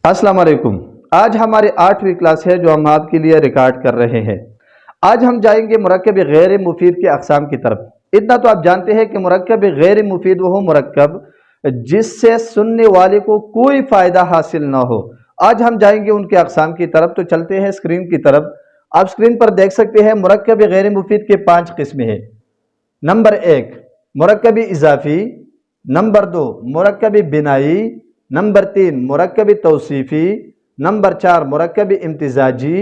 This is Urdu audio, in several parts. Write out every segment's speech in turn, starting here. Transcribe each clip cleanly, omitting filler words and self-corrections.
السلام علیکم۔ آج ہماری 8ویں کلاس ہے جو ہم آپ کے لیے ریکارڈ کر رہے ہیں۔ آج ہم جائیں گے مرکب غیر مفید کے اقسام کی طرف۔ اتنا تو آپ جانتے ہیں کہ مرکب غیر مفید وہ مرکب جس سے سننے والے کو کوئی فائدہ حاصل نہ ہو۔ آج ہم جائیں گے ان کے اقسام کی طرف، تو چلتے ہیں اسکرین کی طرف۔ آپ اسکرین پر دیکھ سکتے ہیں مرکب غیر مفید کے 5 قسمیں ہیں۔ نمبر 1 مرکب اضافی، نمبر 2 مرکب بنائی، نمبر 3 مرکب توصیفی، نمبر 4 مرکب امتزاجی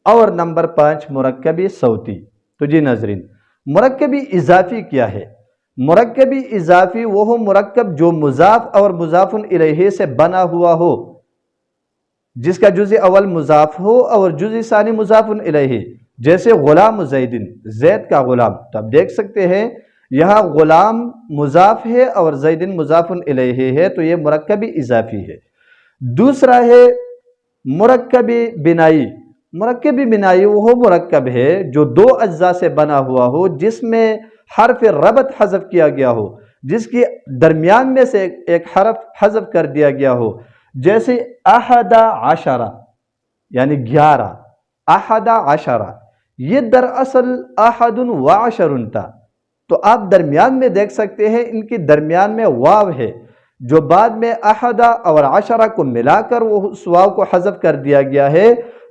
اور نمبر 5 مرکب صوتی۔ تو جی ناظرین، مرکب اضافی کیا ہے؟ مرکب اضافی وہ مرکب جو مضاف اور مضاف الیہ سے بنا ہوا ہو، جس کا جزء اول مضاف ہو اور جزء ثانی مضاف الیہ، جیسے غلام زیدن، زید کا غلام۔ تو آپ دیکھ سکتے ہیں یہاں غلام مضاف ہے اور زیدن مضاف الیہ ہے، تو یہ مرکب اضافی ہے۔ دوسرا ہے مرکب بنائی۔ مرکب بنائی وہ مرکب ہے جو 2 اجزاء سے بنا ہوا ہو، جس میں حرف ربط حذف کیا گیا ہو، جس کی درمیان میں سے ایک حرف حذف کر دیا گیا ہو، جیسے احد عشرہ یعنی 11، احد عشرہ، یہ دراصل احد و عشر تھا۔ تو آپ درمیان میں دیکھ سکتے ہیں ان کی درمیان میں واو ہے، جو بعد میں احد اور عشرہ کو ملا کر وہ اس واو کو حذف کر دیا گیا ہے،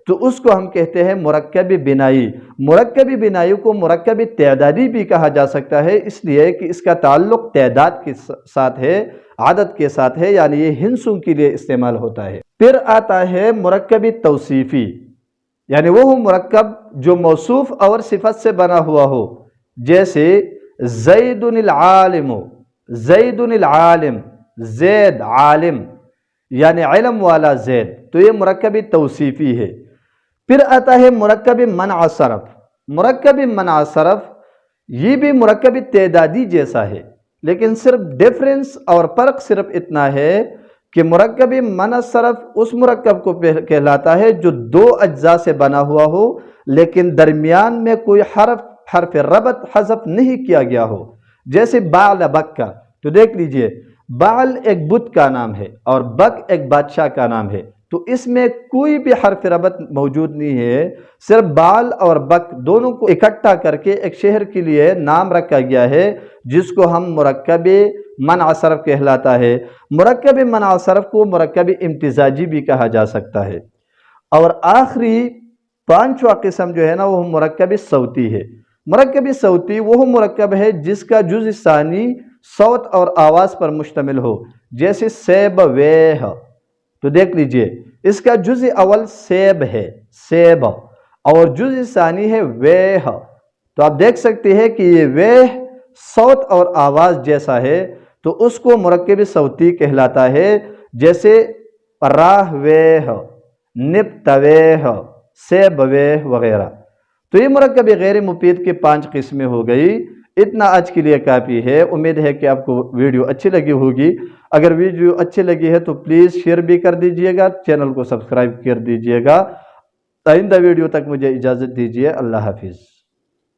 تو اس کو ہم کہتے ہیں مرکب بنائی۔ مرکب بنائی کو مرکب تعدادی بھی کہا جا سکتا ہے، اس لیے کہ اس کا تعلق تعداد کے ساتھ ہے، عدد کے ساتھ ہے، یعنی یہ ہندسوں کے لیے استعمال ہوتا ہے۔ پھر آتا ہے مرکب توصیفی، یعنی وہ مرکب جو موصوف اور صفت سے بنا ہوا ہو، جیسے زید العالم، زید العالم، زید عالم، یعنی علم والا زید، تو یہ مرکب توصیفی ہے۔ پھر آتا ہے مرکب منع صرف۔ مرکب منع صرف یہ بھی مرکب تعدادی جیسا ہے، لیکن صرف ڈیفرنس اور فرق صرف اتنا ہے کہ مرکب منع صرف اس مرکب کو کہلاتا ہے جو 2 اجزاء سے بنا ہوا ہو، لیکن درمیان میں کوئی حرف ربط حذف نہیں کیا گیا ہو، جیسے بعل بکہ۔ تو دیکھ لیجئے، بعل ایک بت کا نام ہے اور بک ایک بادشاہ کا نام ہے، تو اس میں کوئی بھی حرف ربط موجود نہیں ہے، صرف بعل اور بک دونوں کو اکٹھا کر کے ایک شہر کے لیے نام رکھا گیا ہے، جس کو ہم مرکب منع صرف کہلاتا ہے۔ مرکب منع صرف کو مرکب امتزاجی بھی کہا جا سکتا ہے۔ اور آخری 5واں قسم جو ہے نا، وہ مرکب صوتی ہے۔ مرکب صوتی وہ مرکب ہے جس کا جزء ثانی صوت اور آواز پر مشتمل ہو، جیسے سیب ویہ۔ تو دیکھ لیجئے، اس کا جزء اول سیب ہے، سیب، اور جزء ثانی ہے ویہ۔ تو آپ دیکھ سکتے ہیں کہ یہ ویہ صوت اور آواز جیسا ہے، تو اس کو مرکب صوتی کہلاتا ہے، جیسے راہ ویہ، نبت ویہ، سیب ویہ وغیرہ۔ تو یہ مرکب غیر مفید کے 5 قسمیں ہو گئی۔ اتنا آج کے لیے کافی ہے۔ امید ہے کہ آپ کو ویڈیو اچھی لگی ہوگی۔ اگر ویڈیو اچھی لگی ہے تو پلیز شیئر بھی کر دیجئے گا، چینل کو سبسکرائب کر دیجئے گا۔ آئندہ ویڈیو تک مجھے اجازت دیجئے۔ اللہ حافظ۔